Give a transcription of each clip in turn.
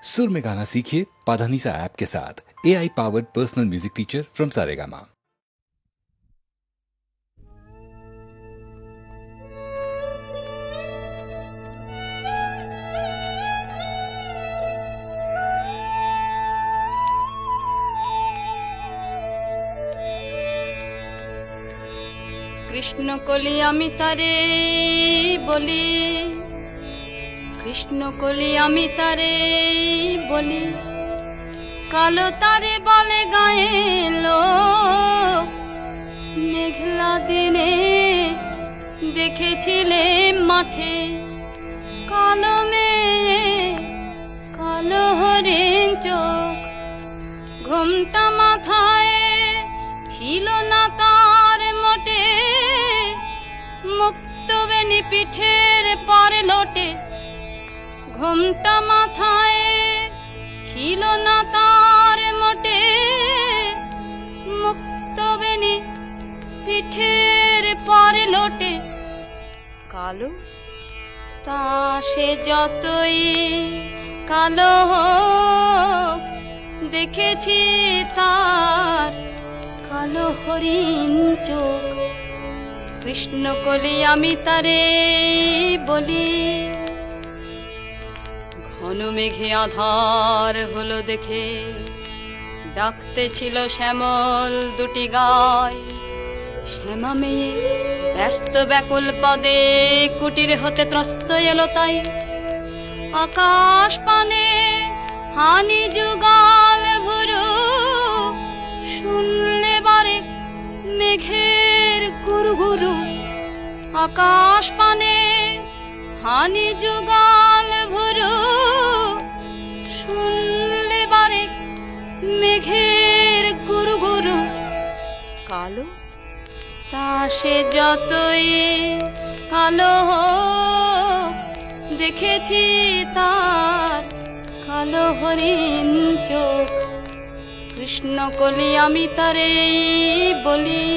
सुर में गाना सीखिए पाधानीसा ऐप के साथ। AI powered personal music teacher from Saregama. Krishna কলি আমি তারে বলি, কৃষ্ণ কলি আমি তারে বলি, কালো তারে বলে গায়ে লোক। মেঘলা দিনে দেখেছিলে মাঠে কালো মেয়ে, কালো হরিণ চোখ। ঘোমটা মাথায় ছিল না তার মোটে, মুক্তবেণী পিঠের পরে লোটে। ঘোমটা মাথায় ছিল না তার মোটে, মুক্তবেণী পিঠের পরে লোটে। কালো তা সে যতই কালো হোক, দেখেছি তার কালো হরিণ চোখ। কৃষ্ণ কলি আমি তারে বলি। ঘন মেঘে আধার হলো দেখে ডাকতে ছিল শ্যামল দুটি গায়। শ্যামা মেয়ে ব্যস্ত ব্যাকুল পদে কুটির হতে ত্রস্ত এলো তাই। আকাশ পানে হানি যুগল ভুরু, শুনলে বারে মেঘের গুরু গুরু। আকাশ পানে হানি যুগল ভুরু, শুনলে বারে মেঘের গুরু গুরু। কালো তা সে যতই কালো হোক, দেখেছি তার কালো হরিণ চোখ। কৃষ্ণ কলি আমি তারে বলি।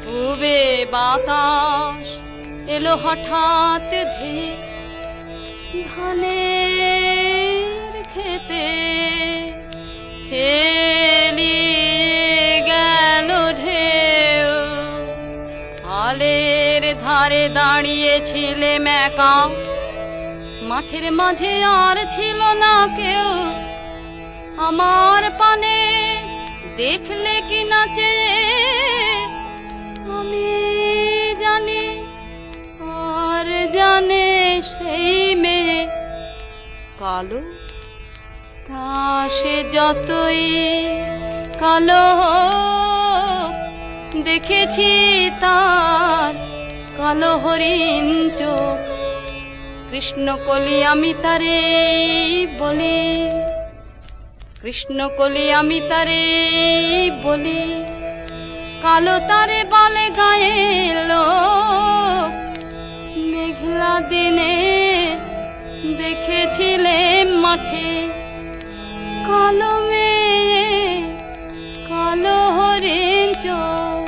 পূবে বাতাস এলো হঠাৎ ধেয়ে ধানের খেতে, খেলি গেল ঢেউ। আলের ধারে দাঁড়িয়েছিলে একা, মাঠের মাঝে আর ছিল না কেউ। আমার পানে দেখলে কি নাচে আমি জানি, আর জানে সেই মেয়ে। কালো তা সে যতই কালো হোক, দেখেছি তার কালো হরিণ চোখ। কৃষ্ণ কলি আমি তারে বলি। কৃষ্ণ কলি আমি তারে বলি, কালো তারে বলে গায়ে লোক। মেঘলা দিনে দেখেছিলে মাঠে কালো মেয়ে, কালো হরিণ চোখ।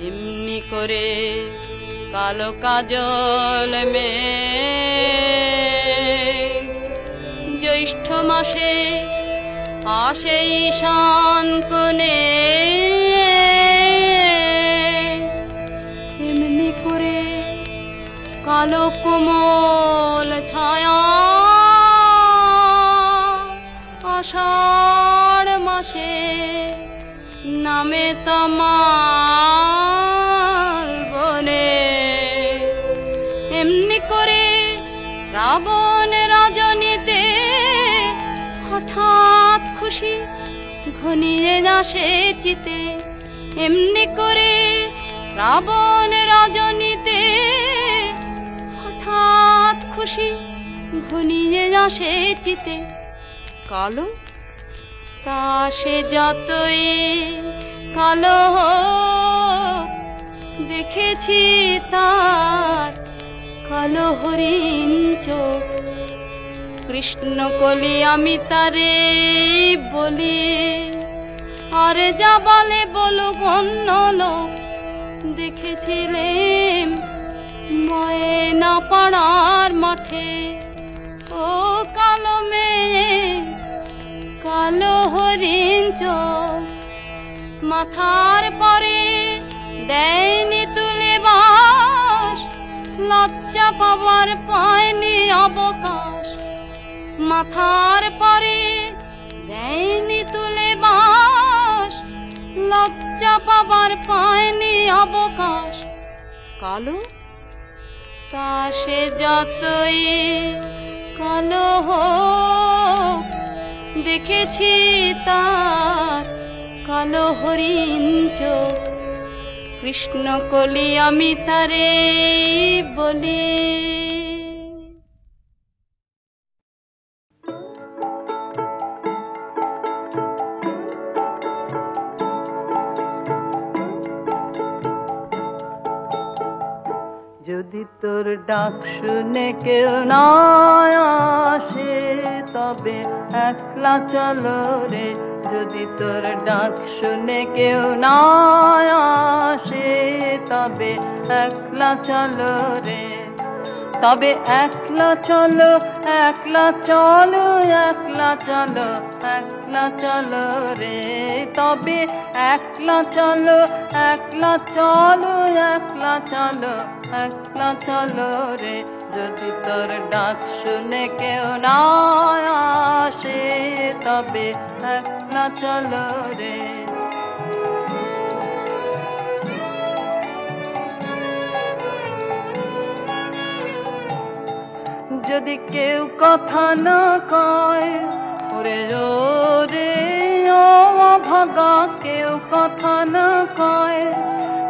এমনি করে কালো কাজল মেয়ে জ্যৈষ্ঠ মাসে আসে ঈশান কোণে। এমনি করে কালো কোমল ছায়া আষাঢ় মাসে নামে তমাল বনে। এমনি করে শ্রাবণ রজনীতে হঠাৎ খুশি ঘনিয়ে আসে চিতে। এমনি করে শ্রাবণ রজনীতে হঠাৎ খুশি ঘনিয়ে আসে চিতে। কালো তা সে যতই কালো হোক, দেখেছি তার কালো হরিণ চোখ। কৃষ্ণ কলি আমি তারে বলি। আর যা বলে বলুক অন্য লোক, দেখেছিলেন ময়না পাড়ার মাঠে ও হরিণ চোখ, মাথার পরে দেয়নি তুলে বাস, লজ্জা পাবার পায়নি অবকাশ। মাথার পরে দেয়নি তুলে বাস, লজ্জা পাবার পায়নি অবকাশ। কালো তা সে যতই কালো হোক, দেখেছি তার কালো হরিণ চোখ। কৃষ্ণ কলি আমি তারে বলি। যদি তোর ডাক শুনে কেউ না আসে, তবে একলা চলো রে। যদি তোর ডাক শুনে কেউ না আসে, তবে একলা চলো রে। তবে একলা চলো, একলা চলো, একলা চলো, একলা চলো রে। তবে একলা চলো, একলা চলো, একলা চলো, একলা চলো রে। যদি তোর ডাক শুনে কেউ না আসে, তবে একলা চলো রে। যদি কেউ কথা না কয়, ওরে রে ও ভাগা, কেউ কথা না কয়।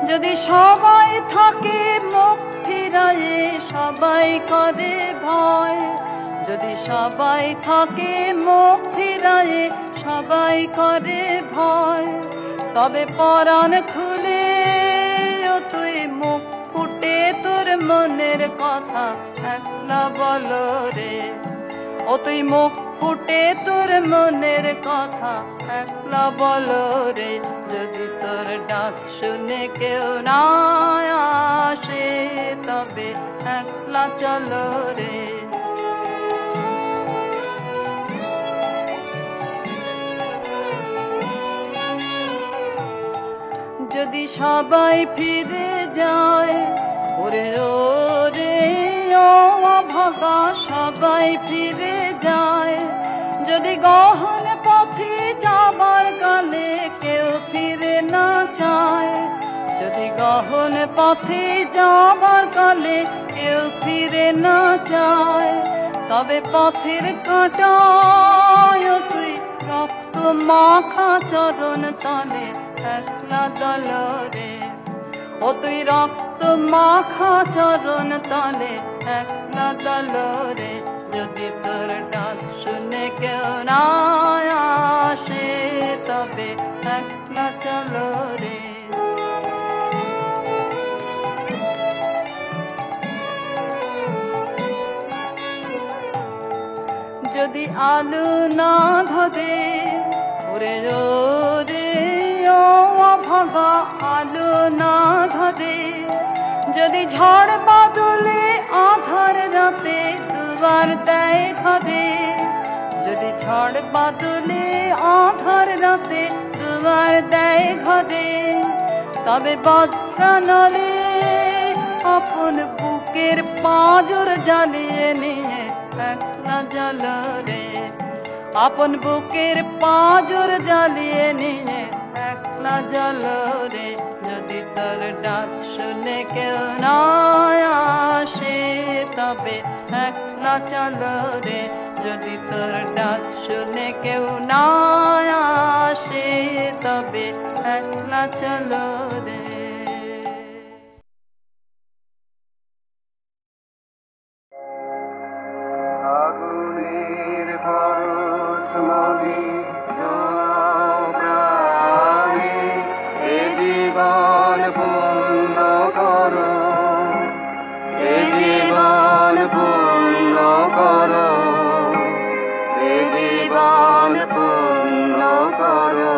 যদি সবাই থাকে মুখ ফিরায়ে, সবাই করে ভয়। যদি সবাই থাকে মুখ ফিরায়ে, সবাই করে ভয়। তবে পরাণ খুলে ও তুই মুখ ফুটে তোর মনের কথা একলা বলো রে। ও তুই মুখ ফুটে তোর মনের কথা একলা বলো রে। যদি তোর ডাক শুনে কেউ না আসে, তবে একলা চলো রে। যদি সবাই ফিরে যায়, ওরে রে ও ভাগা, সবাই ফিরে যায়। যদি গহন পথে যাবার কালে কেউ ফিরে না চায়, যদি গহন পথে যাবার কালে কেউ ফিরে না চায়, তবে পথের কাঁটায় তুই রক্ত মাখা চরণ তলে একলা দল রে। ও তুই রক্ত মাখা চরণ তলে একলা দল রে। যদি তোর ডাক শুনে কেউ না আসে, তবে একলা চলো রে। যদি আলো না ধরে, ওরে রে ও ভাগা, আলো না ধরে। যদি ঝড় বাদলে আধার রাতে দুবার দেয় ঘরে, যদি ঝড় বাদলে আধার রাতে দুবার দেয় ঘরে, তবে বজ্রানলে আপন বুকের পাঁজর জ্বালিয়ে নিয়ে একলা জ্বালো রে। আপন বুকের পাঁজর জ্বালিয়ে নিয়ে একলা জ্বালো রে। যদি তোর ডাক শুনে কেউ না আসে, তবে একলা চলো রে। যদি তোর ডাক শুনে কেউ না আসে, তবে একলা চলো রে। আগুনের পরশ মনে জড়াও প্রাণে, এ জীবন পূর্ণ করো, এ জীবন পূর্ণ করো, এ জীবন পূর্ণ করো,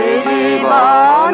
এ জীবন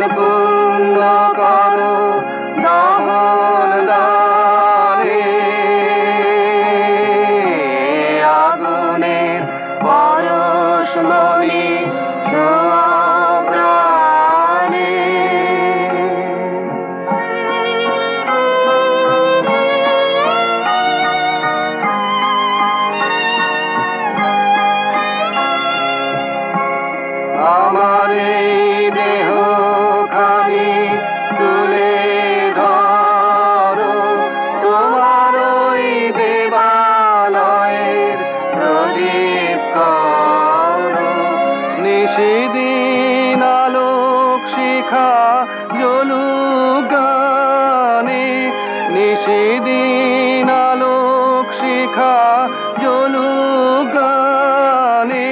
জ্বলুক গানে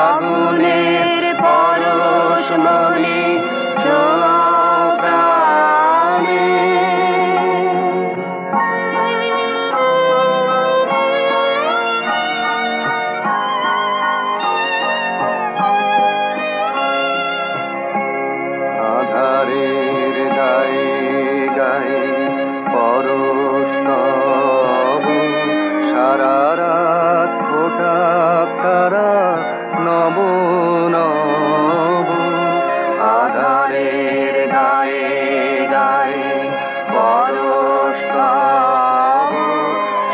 আগুনের পরশ মনে ছোঁয়াও প্রাণে আধারের গায়ে গায়ে পরশ তব সারা রাত ফোটাক তারা নব নব আধারের গায়ে গায়ে পরশ তব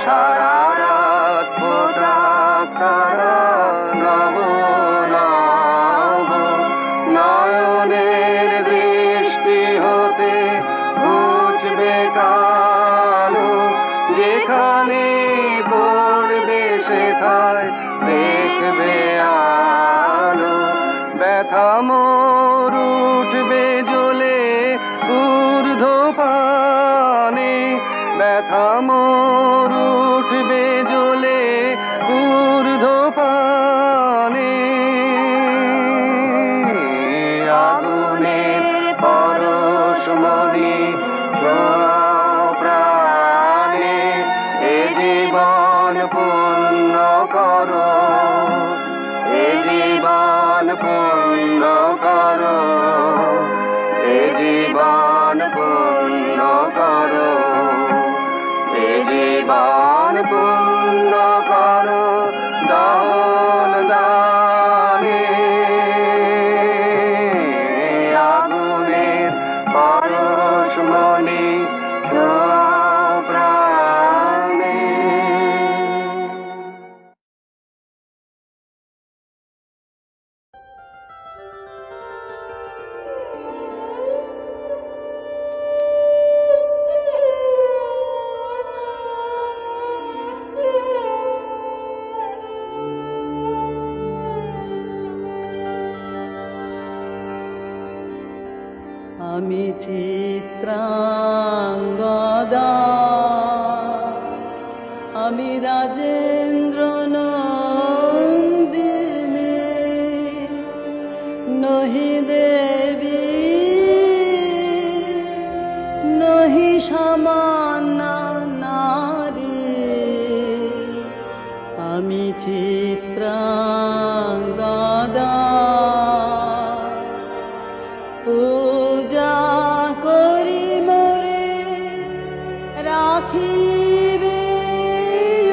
সারা রাত ফোটাক তারা নব নব নয়নের দৃষ্টি হতে ঘুচবে কালো যেখানে পড়বে সেথায় দেখবে আলো ব্যথা মোর উঠবে জ্বলে ঊর্ধ্ব পানে ব্যথা মোর উঠবে জ্বলে ঊর্ধ্ব পানে আগুনের পরশ মনে ছোঁয়াও প্রাণে এ জীবন পূর্ণ করো এ জীবন পূর্ণ করো এ জীবন পূর্ণ করো এ জীবন পূর্ণ করো দান দানে আগুনের পরশ মনে ছোঁয়াও প্রাণে আমি চিত্রাঙ্গদা আমি রাজেন্দ্র নন্দিনী নহি দেবী নহি সামান্য নারী আমি চিত্রাঙ্গদা পূজা করি মোরে রাখিবে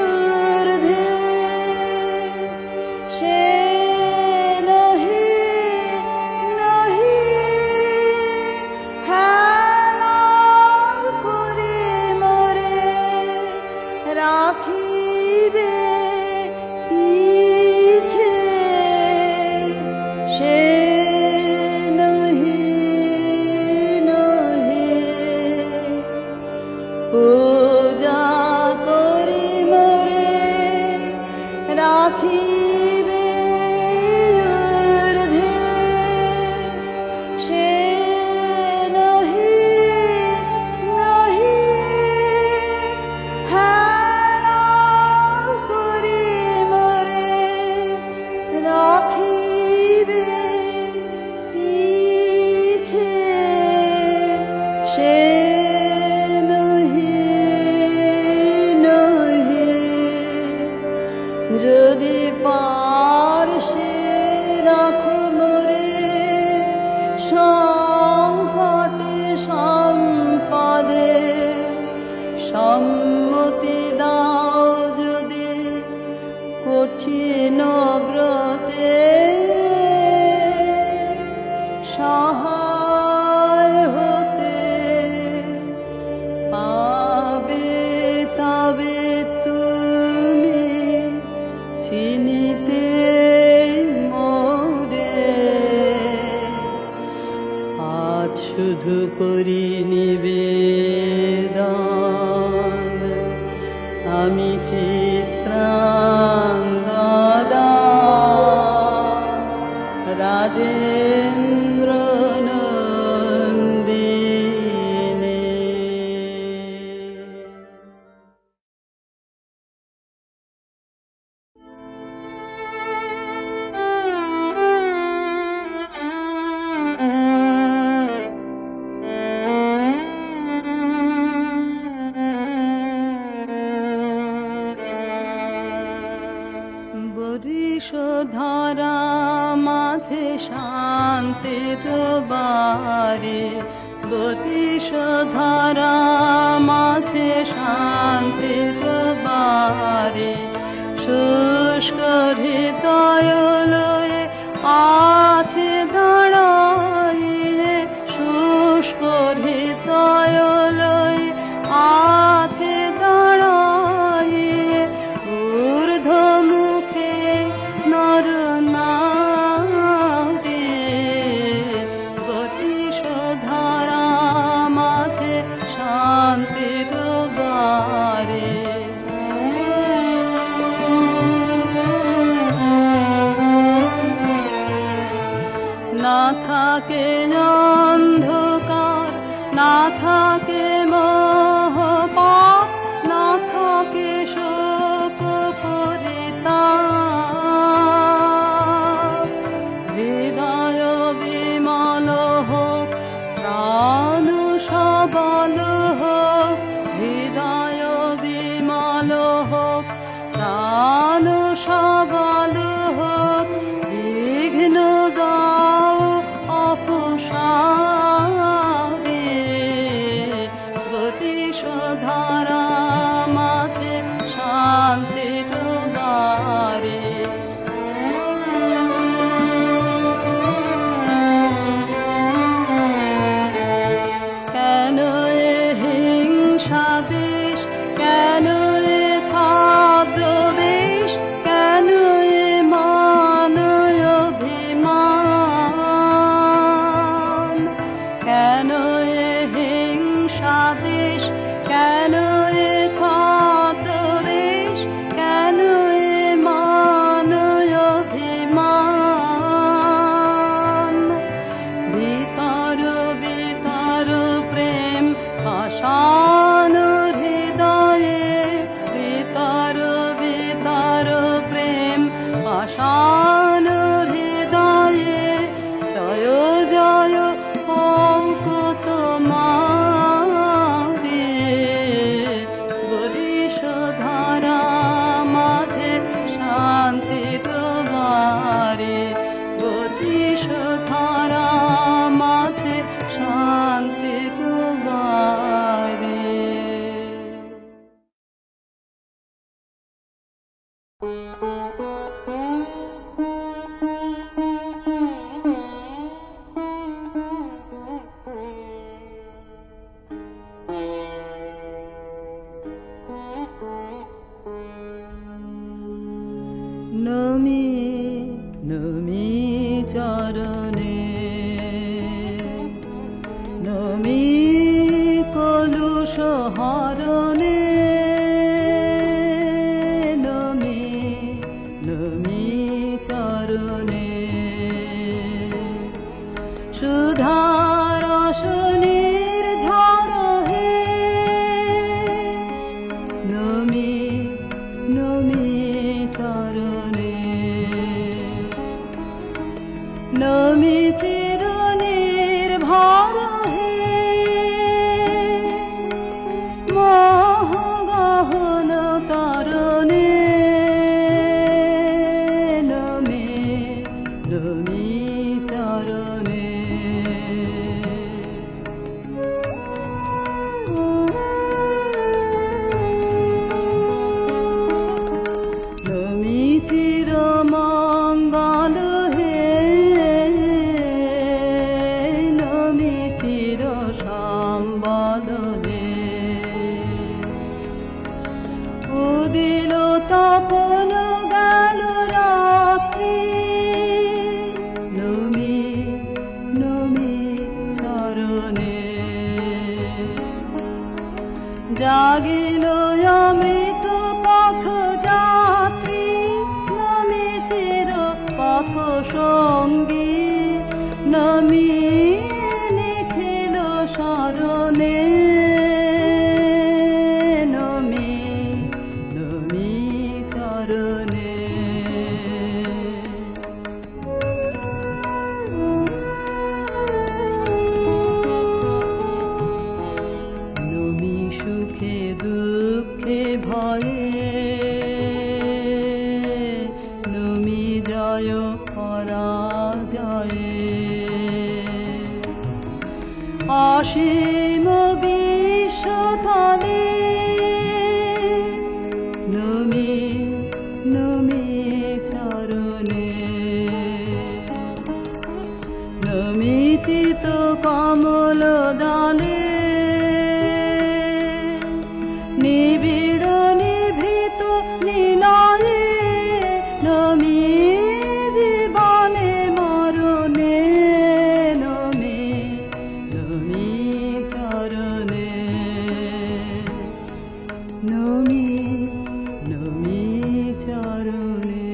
ঊর্ধ্বে সে নহি নহি হেলা করি মোরে রাখিবে পিছে সে পূজা করি মোরে রাখিবে ঊর্ধ্বে সে নহি নহি হেলা করি মোরে রাখিবে পিছে সে যদি পারসে রাখো মোরে সংকটে সম্পদে সম্মতি দাও যদি কঠিন ব্রতে সহায় হতে পাবে তবে তুমি চিনিতে মোরে আজ শুধু করি নিবেদন আমি চিত্রাঙ্গদা রাজেন্দ্র নন্দিনী বিষধারা মাঝে শান্তির বারে, বিষধারা মাঝে শান্তির বারে, শুষ্ক হৃদয় লয়ে আছে দাঁড়ায়ে, শুষ্ক হৃদয় লয়ে আছে দাঁড়ায়ে, ঊর্ধ্ব মুখে নর নারী, বিষধারা মাঝে শান্তির বারে। না থাকে অন্ধকার, না থাকে মোহপাপ, না থাকে শোক পরিতাপ, হৃদয় বিমল হোক, প্রাণ সবল হোক, হৃদয় বিমল হোক, প্রাণ সবল হোক, বিঘ্ন দাও অপসারে, বিষধারা মাঝে শান্তির বারে। কেন এ হিংসা দেশ, কেন এ ছদ্মবেশ, কেন এ মানয় অভিমান, কেন এ হিংসা দেশ, কেন এ ছদ্মবেশ, কেন এ মানয় অভিমান, ভিতর ভিতর প্রেম পাষাণ হৃদয়ে, ভিতর ভিতর প্রেম পাষাণ হৃদয়ে, জয় জয় অঙ্কুত মারে, বিষধারা মাঝে শান্তির বারে, বিষধারা মাঝে শান্তির বারে। নমি নমি চরণে, নমি কলুষ হরণে, নমি নমি চরণে, সুধারস নির্ঝর হে, নমি নমি চরণে, নমি চির নির্ভর হে, মোহ গহন তরণে, নমি নমি চরণে। নমি চির মঙ্গল হে, নমি চির সম্বল হে, উদিল তপন গেল রাত্রি, নমি নমি চরণে, জাগিল অমৃত পথ যাত্রী, নমি চির পথ সঙ্গী, নমি নিখিল শরণে, নমি নমি চরণে। নমি সুখে দুঃখে ভয়ে, নমি অসীম বিশ্বতলে নমি নমি চরণে নমি চিত কমল দলে নিবিড় নিভৃত নিলয়ে নমি জীবনে মরণে নমি নমি চরণে নমি নমি চরণে।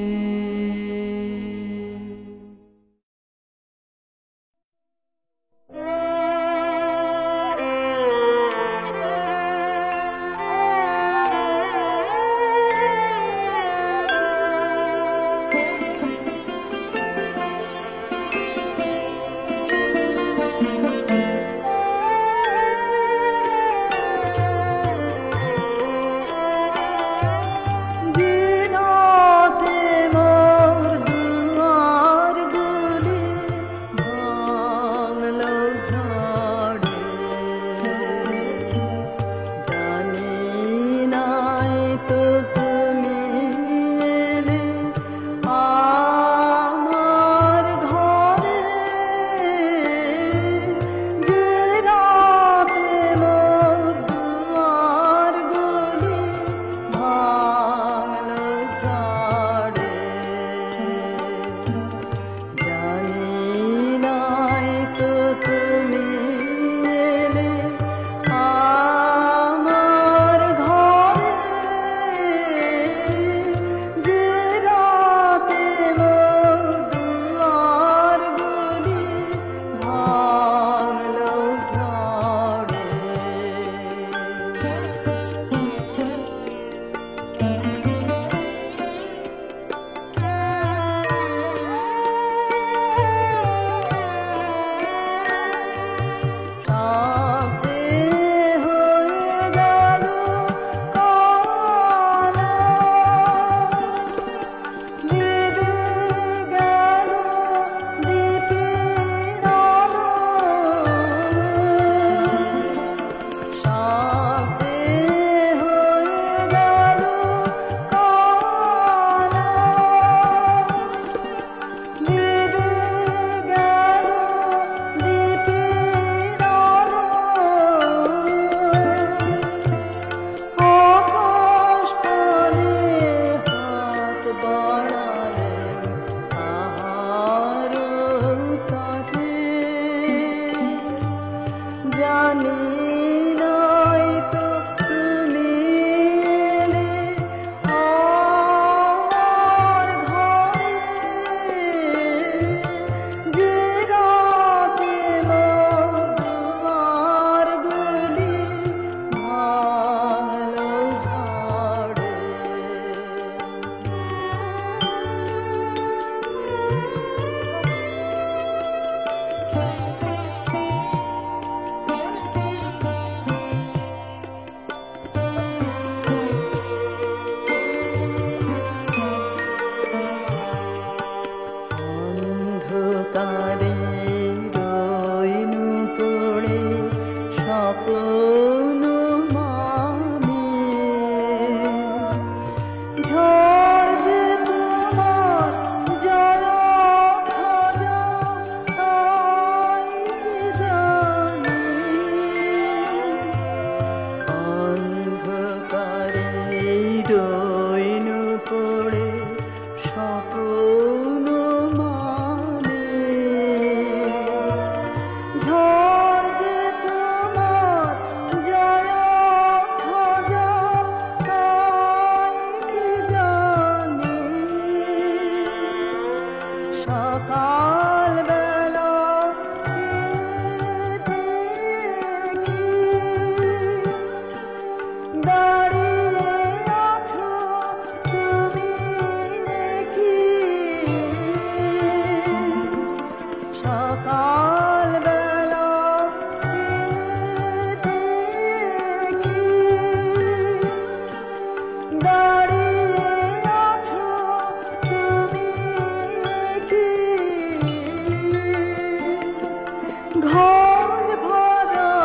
ঘর ভরা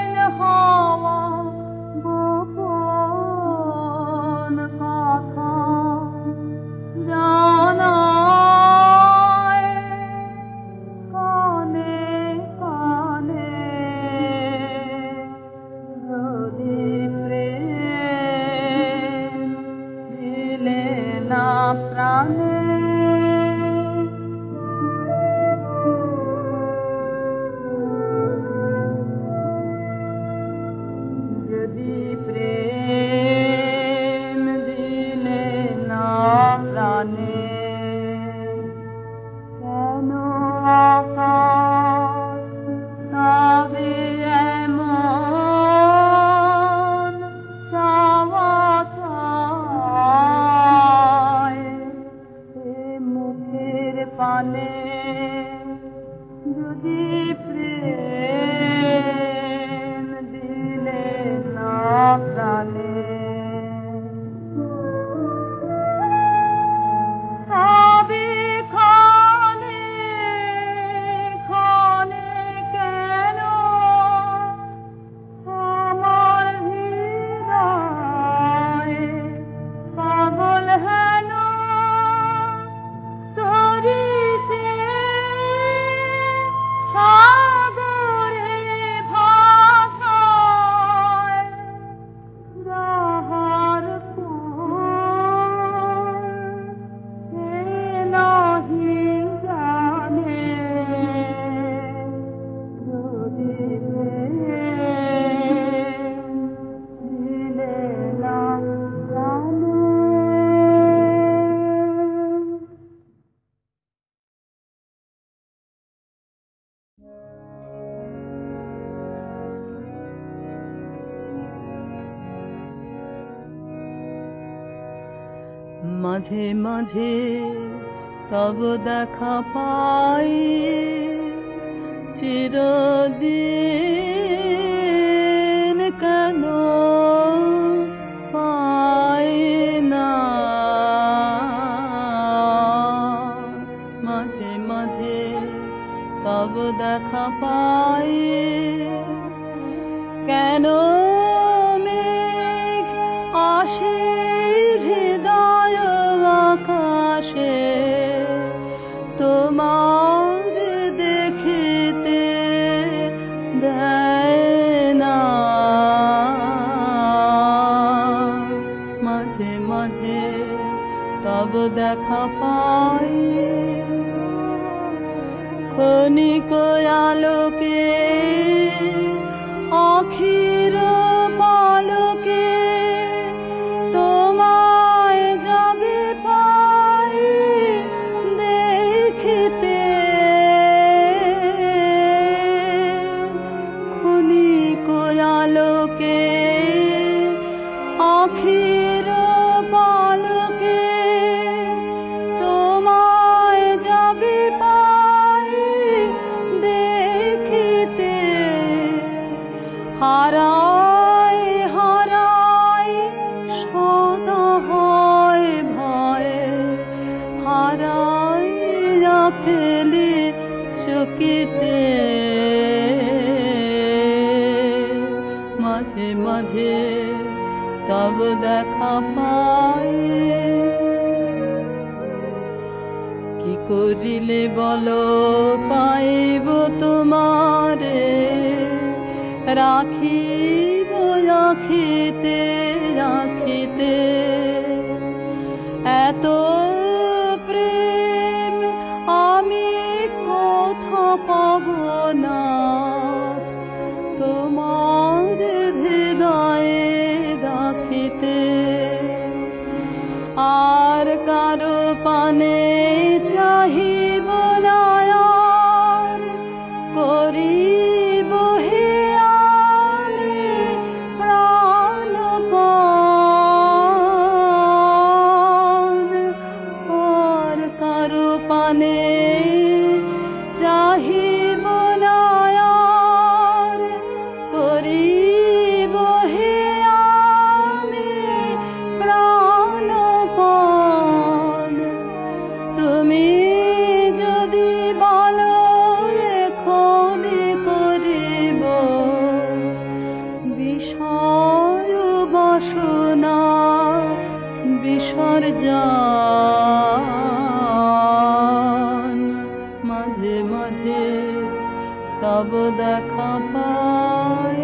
মাঝে মাঝে তব দেখা পাই চিরদিন কেন পাই না মাঝে মাঝে তব দেখা পাই কেন মেঘ আসে হৃদয় আকাশে তোমার দেখিতে দেয় না মাঝে মাঝে তব দেখা পাই ক্ষণিক আলোকে আখির পালকে তোমায় যাবে পাই দেখিতে ক্ষণিক আলোকে আখির পালকে তোমায় যাবে পাই দেখিতে হারায় হারায় সদা হয় ভয়ে হারাইয়া ফেলি চকিতে মাঝে মাঝে তব দেখা পাই কি করিলে বলো পাইব তোমারে রাখিব রাখিতে রাখিতে এত প্রেম আমি কোথা পাব না তোমার হৃদয়ে রাখিতে আর কারো পানে চাহিব না আর করিব হে আমি প্রাণপণ আর কারো পানে চাহিব না আর করিব হে আমি প্রাণপণ তুমি যদি বলো এখনি করিব বিষয় বাসনা বিসর্জন মাঝে মাঝে তব দেখা পাই